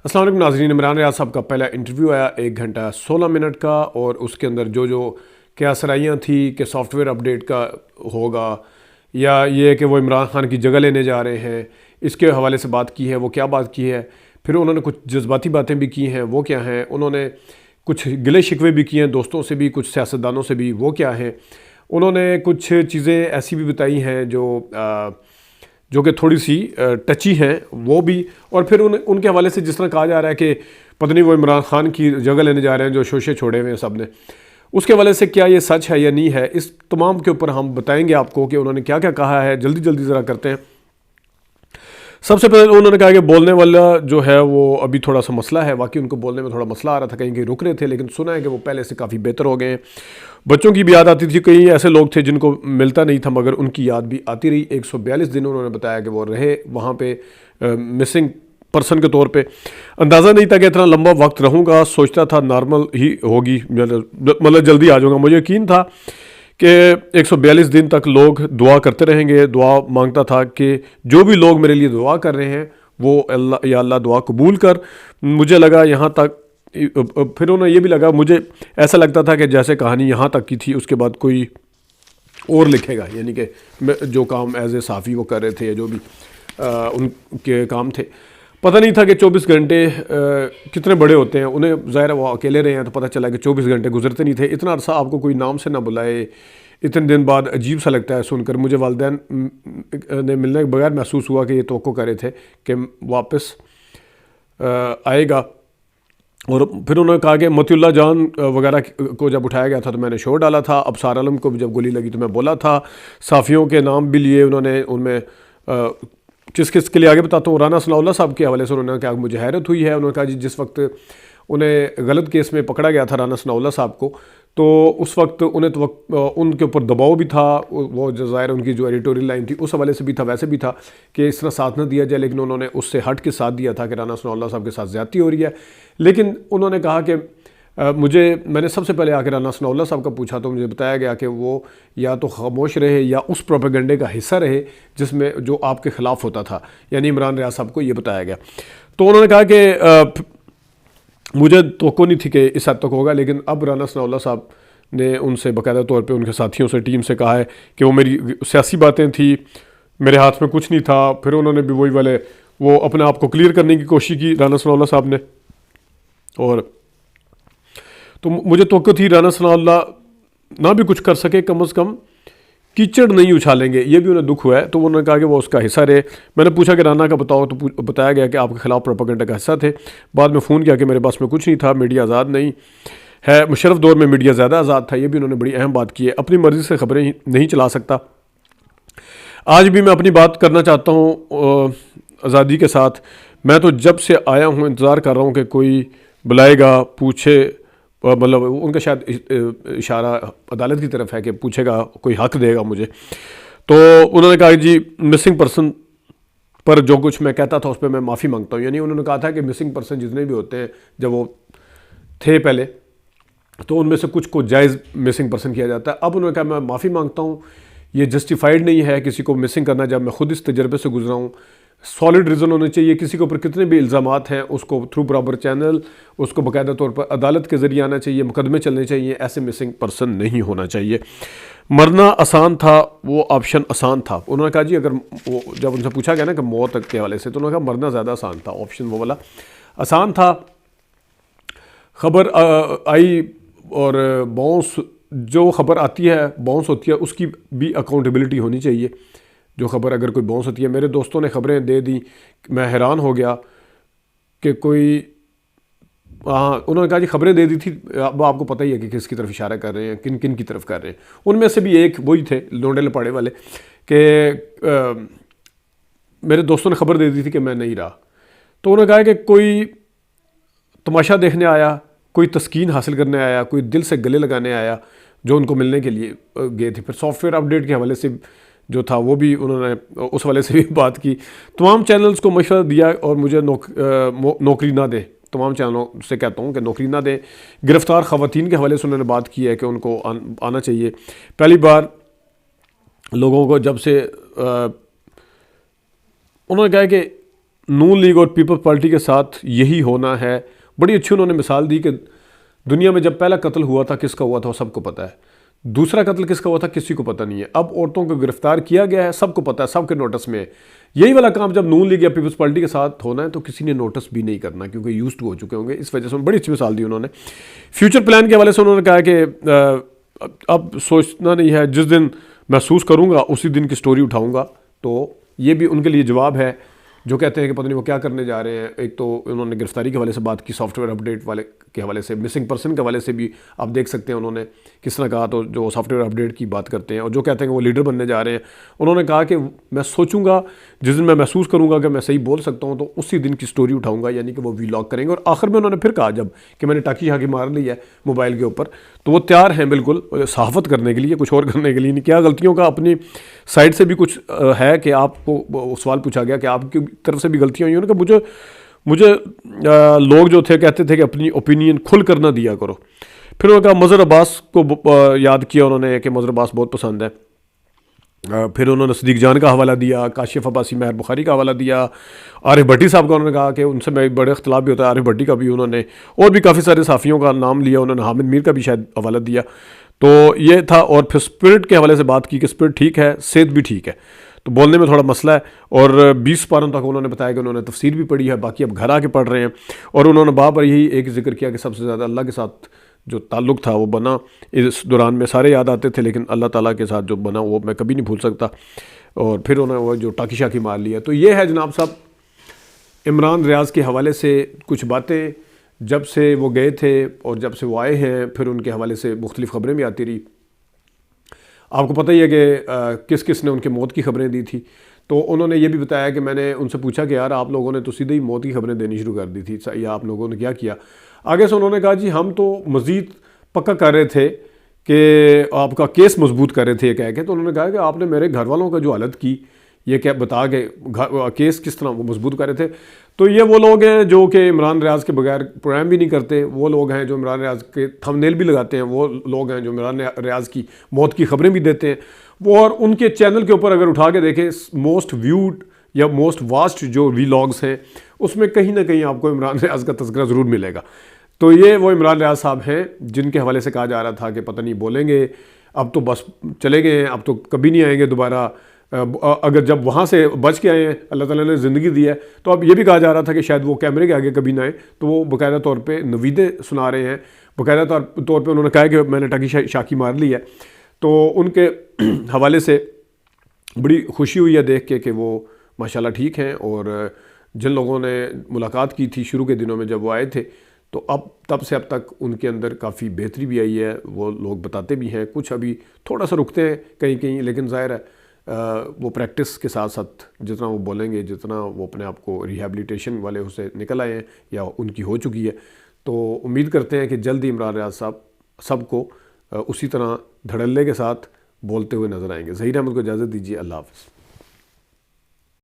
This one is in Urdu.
السلام علیکم ناظرین، عمران ریاض صاحب کا پہلا انٹرویو آیا 1 گھنٹہ 16 منٹ کا، اور اس کے اندر جو کیا سرائیاں تھیں کہ سافٹ ویئر اپڈیٹ کا ہوگا یا یہ کہ وہ عمران خان کی جگہ لینے جا رہے ہیں، اس کے حوالے سے بات کی ہے۔ وہ کیا بات کی ہے؟ پھر انہوں نے کچھ جذباتی باتیں بھی کی ہیں، وہ کیا ہیں؟ انہوں نے کچھ گلے شکوے بھی کیے ہیں دوستوں سے بھی، کچھ سیاستدانوں سے بھی، وہ کیا ہیں؟ انہوں نے کچھ چیزیں ایسی بھی بتائی ہیں جو کہ تھوڑی سی ٹچی ہیں وہ بھی، اور پھر ان کے حوالے سے جس طرح کہا جا رہا ہے کہ پتہ نہیں وہ عمران خان کی جگہ لینے جا رہے ہیں جو شوشے چھوڑے ہوئے ہیں سب نے، اس کے حوالے سے کیا یہ سچ ہے یا نہیں ہے، اس تمام کے اوپر ہم بتائیں گے آپ کو کہ انہوں نے کیا کیا کہا ہے۔ جلدی ذرا کرتے ہیں۔ سب سے پہلے انہوں نے کہا کہ بولنے والا جو ہے وہ ابھی تھوڑا سا مسئلہ ہے، واقعی ان کو بولنے میں تھوڑا مسئلہ آ رہا تھا، کہیں رک رہے تھے، لیکن سنا ہے کہ وہ پہلے سے کافی بہتر ہو گئے ہیں۔ بچوں کی بھی یاد آتی تھی، کئی ایسے لوگ تھے جن کو ملتا نہیں تھا مگر ان کی یاد بھی آتی رہی۔ 142 دن انہوں نے بتایا کہ وہ رہے وہاں پہ مسنگ پرسن کے طور پہ۔ اندازہ نہیں تھا کہ اتنا لمبا وقت رہوں گا، سوچتا تھا نارمل ہی ہوگی، مطلب جلدی آ جاؤں گا۔ مجھے یقین تھا کہ 142 دن تک لوگ دعا کرتے رہیں گے۔ دعا مانگتا تھا کہ جو بھی لوگ میرے لیے دعا کر رہے ہیں وہ اللہ یا اللہ دعا قبول کر۔ مجھے لگا یہاں تک، پھر انہیں یہ بھی لگا، مجھے ایسا لگتا تھا کہ جیسے کہانی یہاں تک کی تھی اس کے بعد کوئی اور لکھے گا، یعنی کہ جو کام ایز اے صحافی وہ کر رہے تھے یا جو بھی ان کے کام تھے، پتہ نہیں تھا کہ 24 گھنٹے کتنے بڑے ہوتے ہیں۔ انہیں ظاہر ہے وہ اکیلے رہے ہیں تو پتہ چلا کہ 24 گھنٹے گزرتے نہیں تھے۔ اتنا عرصہ آپ کو کوئی نام سے نہ بلائے، اتنے دن بعد عجیب سا لگتا ہے سن کر۔ مجھے والدین نے ملنے کے بغیر محسوس ہوا کہ یہ توقع کر رہے تھے کہ واپس آئے گا۔ اور پھر انہوں نے کہا کہ متی اللہ جان وغیرہ کو جب اٹھایا گیا تھا تو میں نے شور ڈالا تھا، ابصار عالم کو بھی جب گولی لگی تو میں بولا تھا، صحافیوں کے نام بھی لیے انہوں نے، ان میں کس کے لیے آگے بتاتا ہوں۔ رانا ثناء اللہ صاحب کے حوالے سے انہوں نے کہا کہ مجھے حیرت ہوئی ہے۔ انہوں نے کہا جی جس وقت انہیں غلط کیس میں پکڑا گیا تھا رانا ثناء اللہ صاحب کو، تو اس وقت انہیں ان کے اوپر دباؤ بھی تھا، وہ ظاہر ان کی جو ایڈیٹوریل لائن تھی اس حوالے سے بھی تھا، ویسے بھی تھا کہ اس طرح ساتھ نہ دیا جائے، لیکن انہوں نے اس سے ہٹ کے ساتھ دیا تھا کہ رانا ثناء اللہ صاحب کے ساتھ زیادتی ہو رہی ہے۔ لیکن انہوں نے کہا کہ میں نے سب سے پہلے آ کے رانا ثناء اللہ صاحب کا پوچھا تو مجھے بتایا گیا کہ وہ یا تو خاموش رہے یا اس پروپیگنڈے کا حصہ رہے جس میں جو آپ کے خلاف ہوتا تھا، یعنی عمران ریاض صاحب کو یہ بتایا گیا۔ تو انہوں نے کہا کہ مجھے توقع نہیں تھی کہ اس حد تک ہوگا، لیکن اب رانا ثناء اللہ صاحب نے ان سے باقاعدہ طور پہ ان کے ساتھیوں سے، ٹیم سے کہا ہے کہ وہ میری سیاسی باتیں تھیں، میرے ہاتھ میں کچھ نہیں تھا۔ پھر انہوں نے بھی وہی والے وہ اپنے آپ کو کلیئر کرنے کی کوشش کی رانا ثناء اللہ صاحب نے، اور تو مجھے توقع تھی رانا ثناء اللہ نہ بھی کچھ کر سکے، کم از کم کیچڑ نہیں اچھالیں گے، یہ بھی انہیں دکھ ہوا ہے۔ تو انہوں نے کہا کہ وہ اس کا حصہ رہے۔ میں نے پوچھا کہ رانا کا بتاؤ، تو بتایا گیا کہ آپ کے خلاف پروپیگنڈا کا حصہ تھے۔ بعد میں فون کیا کہ میرے پاس میں کچھ نہیں تھا، میڈیا آزاد نہیں ہے، مشرف دور میں میڈیا زیادہ آزاد تھا، یہ بھی انہوں نے بڑی اہم بات کی ہے۔ اپنی مرضی سے خبریں نہیں چلا سکتا۔ آج بھی میں اپنی بات کرنا چاہتا ہوں آزادی کے ساتھ۔ میں تو جب سے آیا ہوں انتظار کر رہا ہوں کہ کوئی بلائے گا، پوچھے، مطلب ان کا شاید اشارہ عدالت کی طرف ہے کہ پوچھے گا، کوئی حق دے گا مجھے۔ تو انہوں نے کہا جی مسنگ پرسن پر جو کچھ میں کہتا تھا اس پہ میں معافی مانگتا ہوں، یعنی انہوں نے کہا تھا کہ مسنگ پرسن جتنے بھی ہوتے ہیں جب وہ تھے پہلے تو ان میں سے کچھ کو جائز مسنگ پرسن کیا جاتا ہے۔ اب انہوں نے کہا میں معافی مانگتا ہوں، یہ جسٹیفائیڈ نہیں ہے کسی کو مسنگ کرنا جب میں خود اس تجربے سے گزرا ہوں۔ سالڈ ریزن ہونے چاہیے، کسی کے اوپر کتنے بھی الزامات ہیں اس کو تھرو پراپر چینل اس کو باقاعدہ طور پر عدالت کے ذریعے آنا چاہیے، مقدمے چلنے چاہیے، ایسے مسنگ پرسن نہیں ہونا چاہیے۔ مرنا آسان تھا، وہ آپشن آسان تھا۔ انہوں نے کہا جی اگر وہ جب ان سے پوچھا گیا نا کہ موت کے حوالے سے، تو انہوں نے کہا مرنا زیادہ آسان تھا، آپشن وہ والا آسان تھا۔ خبر آئی اور باؤنس، جو خبر آتی ہے باؤنس ہوتی ہے اس کی بھی اکاؤنٹیبلٹی ہونی چاہیے۔ جو خبر اگر کوئی باؤنس ہوتی ہے، میرے دوستوں نے خبریں دے دیں، میں حیران ہو گیا کہ کوئی انہوں نے کہا جی خبریں دے دی تھی، اب آپ کو پتہ ہی ہے کہ کس کی طرف اشارہ کر رہے ہیں، کن کی طرف کر رہے ہیں۔ ان میں سے بھی ایک وہی تھے لونڈے لپاڑے والے کہ میرے دوستوں نے خبر دے دی تھی کہ میں نہیں رہا۔ تو انہوں نے کہا کہ کوئی تماشا دیکھنے آیا، کوئی تسکین حاصل کرنے آیا، کوئی دل سے گلے لگانے آیا جو ان کو ملنے کے لیے گئے تھے۔ پھر سافٹ ویئر اپڈیٹ کے حوالے سے جو تھا وہ بھی انہوں نے اس حوالے سے بھی بات کی۔ تمام چینلز کو مشورہ دیا اور مجھے نوکری نہ دیں، تمام چینلوں سے کہتا ہوں کہ نوکری نہ دیں۔ گرفتار خواتین کے حوالے سے انہوں نے بات کی ہے کہ ان کو آنا چاہیے۔ پہلی بار لوگوں کو جب سے انہوں نے کہا کہ نون لیگ اور پیپلز پارٹی کے ساتھ یہی ہونا ہے. بڑی اچھی انہوں نے مثال دی کہ دنیا میں جب پہلا قتل ہوا تھا کس کا ہوا تھا وہ سب کو پتہ ہے, دوسرا قتل کس کا ہوا تھا کسی کو پتہ نہیں ہے, اب عورتوں کو گرفتار کیا گیا ہے سب کو پتہ ہے, سب کے نوٹس میں ہے. یہی والا کام جب نون لیگ یا پیپلز پارٹی کے ساتھ ہونا ہے تو کسی نے نوٹس بھی نہیں کرنا کیونکہ یوز ٹو ہو چکے ہوں گے. اس وجہ سے بڑی اچھی مثال دی انہوں نے. فیوچر پلان کے حوالے سے انہوں نے کہا کہ اب سوچنا نہیں ہے, جس دن محسوس کروں گا اسی دن کی سٹوری اٹھاؤں گا. تو یہ بھی ان کے لیے جواب ہے جو کہتے ہیں کہ پتہ نہیں وہ کیا کرنے جا رہے ہیں. ایک تو انہوں نے گرفتاری کے حوالے سے بات کی, سافٹ ویئر اپڈیٹ والے کے حوالے سے, مسنگ پرسن کے حوالے سے بھی آپ دیکھ سکتے ہیں انہوں نے کس طرح کہا. تو جو سافٹ ویئر اپڈیٹ کی بات کرتے ہیں اور جو کہتے ہیں کہ وہ لیڈر بننے جا رہے ہیں, انہوں نے کہا کہ میں سوچوں گا جس دن میں محسوس کروں گا کہ میں صحیح بول سکتا ہوں تو اسی دن کی سٹوری اٹھاؤں گا, یعنی کہ وہ وی لاگ کریں گے. اور آخر میں انہوں نے پھر کہا جب کہ میں نے ٹاکی شاکی مار لی ہے موبائل کے اوپر, تو وہ تیار ہیں بالکل صحافت کرنے کے لیے, کچھ اور کرنے کے لیے نہیں. کیا غلطیوں کا اپنی سائڈ سے بھی کچھ ہے کہ آپ کو سوال پوچھا گیا کہ آپ کی طرف سے بھی غلطیاں ہوئی ہیں کہ مجھے لوگ جو تھے کہتے تھے کہ اپنی اوپینین کھل کر نہ دیا کرو. پھر انہوں نے کہا مظہر عباس کو یاد کیا انہوں نے کہ مظہر عباس بہت پسند ہے. پھر انہوں نے صدیق جان کا حوالہ دیا, کاشف عباسی, مہر بخاری کا حوالہ دیا, عارف بھٹی صاحب کا انہوں نے کہا کہ ان سے میں بڑے اختلاف بھی ہوتا ہے, عارف بھٹی کا بھی انہوں نے, اور بھی کافی سارے صحافیوں کا نام لیا انہوں نے, حامد میر کا بھی شاید حوالہ دیا. تو یہ تھا. اور پھر اسپرٹ کے حوالے سے بات کی کہ اسپرٹ ٹھیک ہے, صحت بھی ٹھیک ہے, تو بولنے میں تھوڑا مسئلہ ہے. اور 20 پاروں تک انہوں نے بتایا کہ انہوں نے تفسیر بھی پڑھی ہے, باقی اب گھر آ کے پڑھ رہے ہیں. اور انہوں نے بار یہی ایک ذکر کیا کہ سب سے زیادہ اللہ کے ساتھ جو تعلق تھا وہ بنا اس دوران میں. سارے یاد آتے تھے لیکن اللہ تعالیٰ کے ساتھ جو بنا وہ میں کبھی نہیں بھول سکتا. اور پھر انہوں نے وہ جو ٹاکی شاکی مار لیا. تو یہ ہے جناب صاحب عمران ریاض کے حوالے سے کچھ باتیں جب سے وہ گئے تھے اور جب سے وہ آئے ہیں. پھر ان کے حوالے سے مختلف خبریں بھی آتی رہی. آپ کو پتہ ہی ہے کہ کس کس نے ان کے موت کی خبریں دی تھی. تو انہوں نے یہ بھی بتایا کہ میں نے ان سے پوچھا کہ یار آپ لوگوں نے تو سیدھے ہی موت کی خبریں دینی شروع کر دی تھی, یا آپ لوگوں نے کیا کیا. آگے سے انہوں نے کہا جی ہم تو مزید پکا کر رہے تھے کہ آپ کا کیس مضبوط کر رہے تھے یہ کہہ کے. تو انہوں نے کہا کہ آپ نے میرے گھر والوں کا جو حالت کی یہ کیا بتا کے کیس کس طرح وہ مضبوط کر رہے تھے. تو یہ وہ لوگ ہیں جو کہ عمران ریاض کے بغیر پروگرام بھی نہیں کرتے, وہ لوگ ہیں جو عمران ریاض کے تھم نیل بھی لگاتے ہیں, وہ لوگ ہیں جو عمران ریاض کی موت کی خبریں بھی دیتے ہیں. وہ اور ان کے چینل کے اوپر اگر اٹھا کے دیکھیں موسٹ ویوڈ یا موسٹ واسٹ جو وی لاگز ہیں اس میں کہیں نہ کہیں آپ کو عمران ریاض کا تذکرہ ضرور ملے گا. تو یہ وہ عمران ریاض صاحب ہیں جن کے حوالے سے کہا جا رہا تھا کہ پتہ نہیں بولیں گے, اب تو بس چلے گئے ہیں, اب تو کبھی نہیں آئیں گے دوبارہ. اگر جب وہاں سے بچ کے آئے ہیں, اللہ تعالیٰ نے زندگی دی ہے, تو اب یہ بھی کہا جا رہا تھا کہ شاید وہ کیمرے کے آگے کبھی نہ آئیں. تو وہ باقاعدہ طور پہ نویدیں سنا رہے ہیں, باقاعدہ طور پہ انہوں نے کہا کہ میں نے ٹاکی شاکی مار لی ہے. تو ان کے حوالے سے بڑی خوشی ہوئی ہے دیکھ کے کہ وہ ماشاءاللہ ٹھیک ہیں. اور جن لوگوں نے ملاقات کی تھی شروع کے دنوں میں جب وہ آئے تھے, تو اب تب سے اب تک ان کے اندر کافی بہتری بھی آئی ہے. وہ لوگ بتاتے بھی ہیں, کچھ ابھی تھوڑا سا رکتے ہیں کہیں کہیں, لیکن ظاہر ہے وہ پریکٹس کے ساتھ ساتھ جتنا وہ بولیں گے, جتنا وہ اپنے آپ کو ریہیبلیٹیشن والے اسے نکل آئے ہیں یا ان کی ہو چکی ہے, تو امید کرتے ہیں کہ جلد ہی عمران ریاض صاحب سب کو اسی طرح دھڑلے کے ساتھ بولتے ہوئے نظر آئیں گے. ظہیر احمد کو اجازت دیجیے, اللہ حافظ.